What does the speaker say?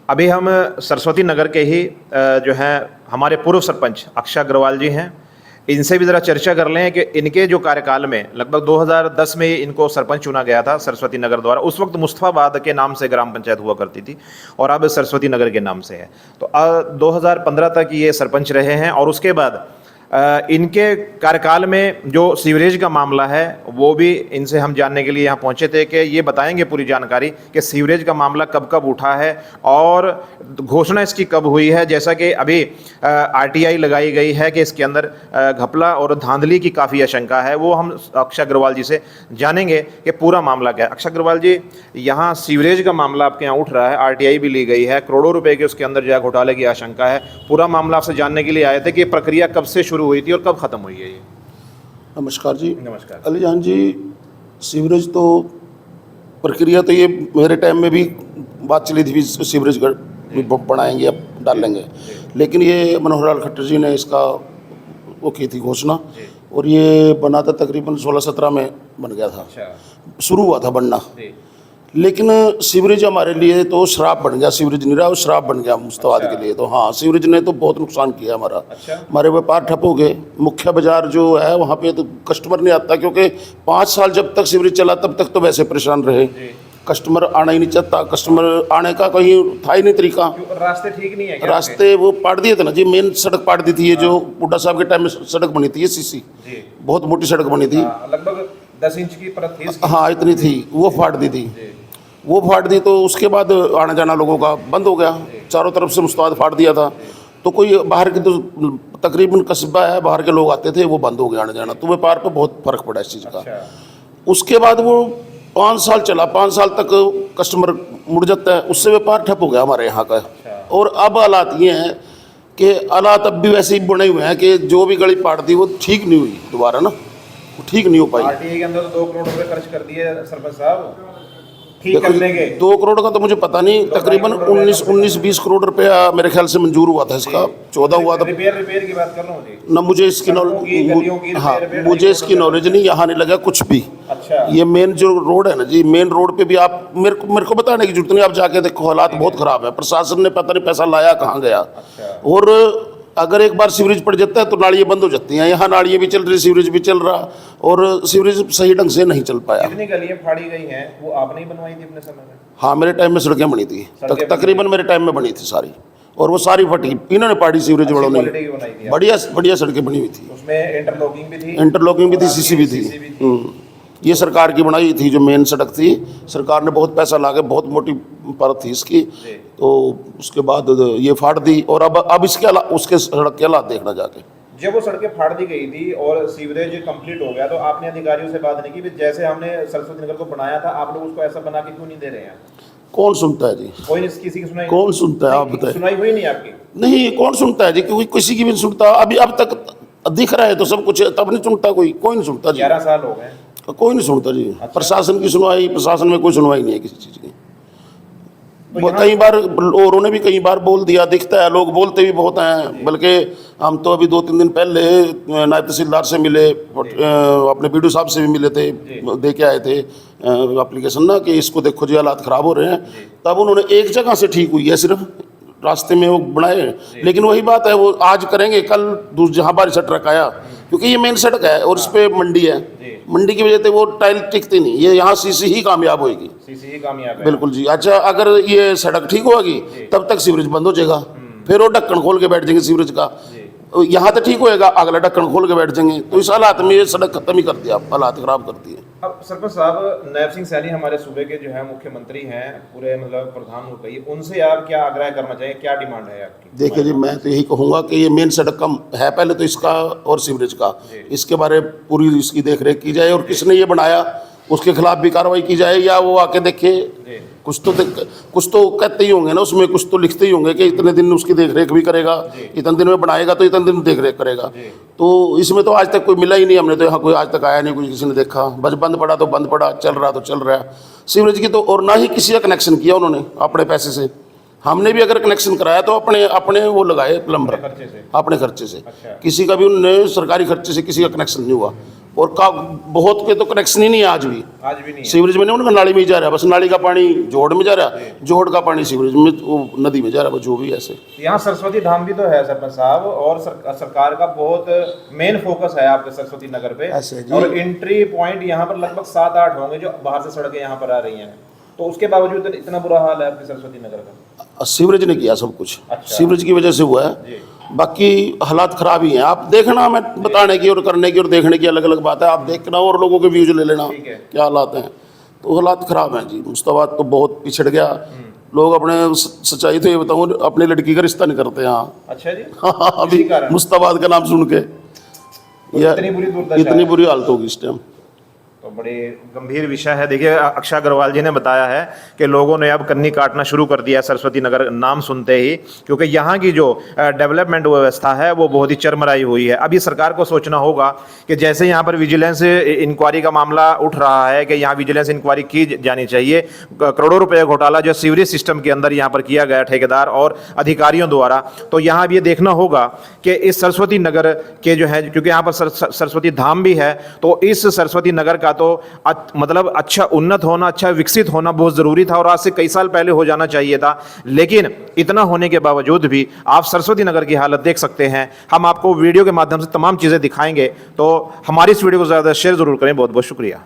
अभी हम सरस्वती नगर के ही जो हैं हमारे पूर्व सरपंच अक्षय अग्रवाल जी हैं, इनसे भी ज़रा चर्चा कर लें कि इनके जो कार्यकाल में लगभग 2010 में इनको सरपंच चुना गया था सरस्वती नगर द्वारा। उस वक्त मुस्तफ़ाबाद के नाम से ग्राम पंचायत हुआ करती थी और अब सरस्वती नगर के नाम से है। तो 2015 तक ये सरपंच रहे हैं और उसके बाद इनके कार्यकाल में जो सीवरेज का मामला है वो भी इनसे हम जानने के लिए यहाँ पहुँचे थे कि ये बताएंगे पूरी जानकारी कि सीवरेज का मामला कब कब उठा है और घोषणा इसकी कब हुई है। जैसा कि अभी आरटीआई लगाई गई है कि इसके अंदर घपला और धांधली की काफ़ी आशंका है, वो हम अक्षय अग्रवाल जी से जानेंगे कि पूरा मामला क्या है। अक्षय अग्रवाल जी, यहाँ सीवरेज का मामला आपके यहाँ उठ रहा है, आरटीआई भी ली गई है, करोड़ों रुपए के उसके अंदर जो है घोटाले की आशंका है। पूरा मामला आपसे जानने के लिए आए थे कि ये प्रक्रिया कब से शुरू हुई थी और कब खत्म हुई है ये। नमस्कार जी। नमस्कार। अली जान जी, सीवरेज तो प्रक्रिया तो ये मेरे टाइम में भी बात चली थी, सीवरेज बनाएंगे अब डालेंगे, लेकिन ये मनोहर लाल खट्टर जी ने इसका वो की थी घोषणा और ये बना था तकरीबन 16-17 में बन गया था। शुरू हुआ था बनना, लेकिन सीवरेज हमारे लिए तो श्राप बन गया। सीवरेज नहीं रहा, वो श्राप बन गया मुस्तफाद के लिए। तो हाँ, सीवरेज ने तो बहुत नुकसान किया हमारा। हमारे व्यापार ठप हो गए, मुख्य बाजार जो है वहाँ पे तो कस्टमर नहीं आता, क्योंकि 5 साल जब तक सीवरेज चला तब तक तो वैसे परेशान रहे, कस्टमर आना ही नहीं चाहता, कस्टमर आने का कहीं था ही नहीं तरीका। रास्ते ठीक नहीं है क्या? रास्ते वो पाट दिए थे ना जी, मेन सड़क पाट दी थी। ये जो बुड्ढा साहब के टाइम में सड़क बनी थी, ये सीसी बहुत मोटी सड़क बनी थी, लगभग 10 इंच की परत थी। हाँ इतनी थी, वो फाड़ दी थी। वो फाड़ दी तो उसके बाद आना जाना लोगों का बंद हो गया, चारों तरफ से मुस्तफाद फाड़ दिया था। तो कोई बाहर के तो तकरीबन कस्बा है, बाहर के लोग आते थे, वो बंद हो गया आना जाना। तो व्यापार पे बहुत फर्क पड़ा इस चीज़ का। उसके बाद वो 5 साल चला, 5 साल तक कस्टमर मुड़ जाता है, उससे व्यापार ठप हो गया हमारे यहाँ का। और अब हालात ये हैं कि हालात अब भी वैसे ही बने हुए हैं कि जो भी गली पाट दी वो ठीक नहीं हुई दोबारा ना, वो ठीक नहीं हो पाई। आरटीआई के अंदर तो 2 करोड़ रुपए खर्च कर दिए सरपंच साहब ठीक करने के। 2 करोड़ का तो मुझे पता नहीं, तकरीबन 19-20 करोड़ रुपया मेरे ख्याल से मंजूर हुआ था इसका। 14 हुआ था। रिपेयर की बात कर रहा हूँ जी। ना मुझे इसकी नॉलेज, हाँ मुझे इसकी नॉलेज नहीं, यहाँ नहीं लगा कुछ भी। अच्छा। ये मेन जो रोड है ना जी, मेन रोड पे भी आप मेरे को बताने की जरूरत नहीं, आप जाके देखो हालात बहुत खराब है। प्रशासन ने पता नहीं पैसा लाया कहाँ गया। और अगर एक बार सीवरेज पड़ जाता है तो नालियाँ बंद हो जाती हैं। यहाँ नालियाँ भी चल रही, सीवरेज भी चल रहा, और सीवरेज सही ढंग से नहीं चल पाया। जितनी गलियाँ फाड़ी गई हैं वो आपने ही बनवाई थी अपने समय में? हाँ, मेरे टाइम में सड़कें बनी थी, तकरीबन मेरे टाइम में बनी थी सारी, और वो सारी फटी इन्होंने पाड़ी, सीवरेज वालों ने। बढ़िया बढ़िया सड़कें बनी हुई थी, उसमें इंटरलॉकिंग भी थी, सीसी भी थी। ये सरकार की बनाई थी जो मेन सड़क थी, सरकार ने बहुत पैसा ला के, बहुत मोटी परत थी इसकी, तो उसके बाद ये फाड़ दी। और अब इसके उसके सड़क के हालात देखना जाके। जब वो सड़कें फाड़ दी गई थी और सीवरेज कंप्लीट हो गया तो आपने अधिकारियों से बात नहीं की? जैसे हमने सरस्वती नगर को बनाया था, आप लोग उसको ऐसा बना के क्यों नहीं दे रहे हैं? कौन सुनता है जी? कोई नहीं, किसी की सुनाई? कौन सुनता है? आप बताइए। सुनाई हुई नहीं आपकी? नहीं, कौन सुनता है जी? क्योंकि किसी की भी सुनता। अभी अब तक दिख रहा है तो सब कुछ, तब नहीं सुनता कोई नहीं सुनता जी। 11 साल हो गए, कोई नहीं सुनता जी। अच्छा। प्रशासन की सुनवाई, प्रशासन में कोई सुनवाई नहीं है किसी चीज़ की। तो कई बार औरों ने भी कई बार बोल दिया, दिखता है, लोग बोलते भी बहुत हैं। बल्कि हम तो अभी 2-3 दिन पहले नायब तहसीलदार से मिले, अपने बीडीओ साहब से भी मिले थे, दे के आए थे एप्लीकेशन ना कि इसको देखो जी हालात ख़राब हो रहे हैं। तब उन्होंने एक जगह से ठीक हुई है, सिर्फ रास्ते में वो बनाए, लेकिन वही बात है, वो आज करेंगे, कल जहाँ बारिश ट्रक आया, क्योंकि ये मेन सड़क है और इस पे मंडी है, मंडी की वजह से वो टाइल टिकती नहीं। ये यहाँ सीसी ही कामयाब होएगी, सीसी ही कामयाब है। बिल्कुल जी। अच्छा, अगर ये सड़क ठीक होगी तब तक सीवरेज बंद हो जाएगा, फिर वो ढक्कन खोल के बैठ जाएंगे सीवरेज का। यहाँ तो ठीक होएगा, अगला ढक्कन खोल के बैठ जाएंगे। तो इस हालात में ये सड़क खत्म ही कर दिया, हालात खराब कर दिए। अब सरपंच साहब, नायब सिंह सैनी हमारे सूबे के जो है मुख्यमंत्री हैं, पूरे मतलब प्रधान हो गई, उनसे आप क्या आग्रह करना चाहिए, क्या डिमांड है आपकी? देखिए जी, मैं तो यही कहूँगा कि ये मेन सड़क कम है, पहले तो इसका और सीवरेज का, इसके बारे पूरी इसकी देख रेख की जाए, और किसने ये बनाया उसके खिलाफ भी कार्रवाई की जाए, या वो आके देखे। कुछ तो कहते ही होंगे ना उसमें, कुछ तो लिखते ही होंगे कि इतने दिन उसकी देख रेख भी करेगा, इतने दिन में बनाएगा तो इतने दिन देख रेख करेगा। तो इसमें तो आज तक कोई मिला ही नहीं, हमने तो यहाँ कोई आज तक आया नहीं, कोई किसी ने देखा। बस बंद पड़ा तो बंद पड़ा, चल रहा तो चल रहा है सीवरेज की तो। और ना ही किसी का कनेक्शन किया उन्होंने अपने पैसे से। हमने भी अगर कनेक्शन कराया तो अपने वो लगाए प्लम्बर, अपने खर्चे से। किसी का भी उन्होंने सरकारी खर्चे से किसी का कनेक्शन नहीं हुआ। और का बहुत के तो कनेक्शन ही नहीं है आज भी भी नहीं सीवरेज में नहीं, उनका नाली में ही जा रहा है, बस नाली का पानी जोड़ में जा रहा है, जोड़ का पानी सीवरेज में वो नदी में जा रहा है, जो भी ऐसे। यहाँ सरस्वती धाम भी तो है सरपंच साहब, और सरकार का बहुत मेन फोकस है आपके सरस्वती नगर पे, ऐसे जी। और एंट्री पॉइंट यहाँ पर लगभग 7-8 होंगे जो बाहर से सड़कें यहाँ पर आ रही हैं, तो उसके बावजूद इतना बुरा हाल है आपके सरस्वती नगर का। सीवरेज ने किया सब कुछ, अच्छा। सीवरेज की वजह से हुआ है, बाकी हालात खराब ही हैं। आप देखना, मैं बताने की और करने की और देखने की अलग अलग बात है, आप देखना और लोगों के व्यूज ले लेना क्या हालात हैं। तो हालात खराब हैं जी, मुश्ताबाद तो बहुत पिछड़ गया, लोग अपने सच्चाई तो ये बताऊँ अपनी लड़की का रिश्ता नहीं करते यहाँ। अच्छा जी। अभी मुश्ताबाद का नाम सुन के इतनी बुरी हालत होगी इस टाइम। तो बड़े गंभीर विषय है। देखिए अक्षय अग्रवाल जी ने बताया है कि लोगों ने अब कन्नी काटना शुरू कर दिया सरस्वती नगर नाम सुनते ही, क्योंकि यहाँ की जो डेवलपमेंट व्यवस्था है वो बहुत ही चरमराई हुई है। अभी सरकार को सोचना होगा कि जैसे यहाँ पर विजिलेंस इंक्वायरी का मामला उठ रहा है कि यहाँ विजिलेंस इंक्वायरी की जानी चाहिए, करोड़ों रुपये घोटाला जो सीवरेज सिस्टम के अंदर यहाँ पर किया गया ठेकेदार और अधिकारियों द्वारा, तो यहाँ भी ये देखना होगा कि इस सरस्वती नगर के जो है, क्योंकि यहाँ पर सरस्वती धाम भी है, तो इस सरस्वती नगर का तो मतलब अच्छा उन्नत होना, अच्छा विकसित होना बहुत जरूरी था और आज से कई साल पहले हो जाना चाहिए था। लेकिन इतना होने के बावजूद भी आप सरस्वती नगर की हालत देख सकते हैं। हम आपको वीडियो के माध्यम से तमाम चीजें दिखाएंगे, तो हमारी इस वीडियो को ज्यादा शेयर जरूर करें। बहुत बहुत शुक्रिया।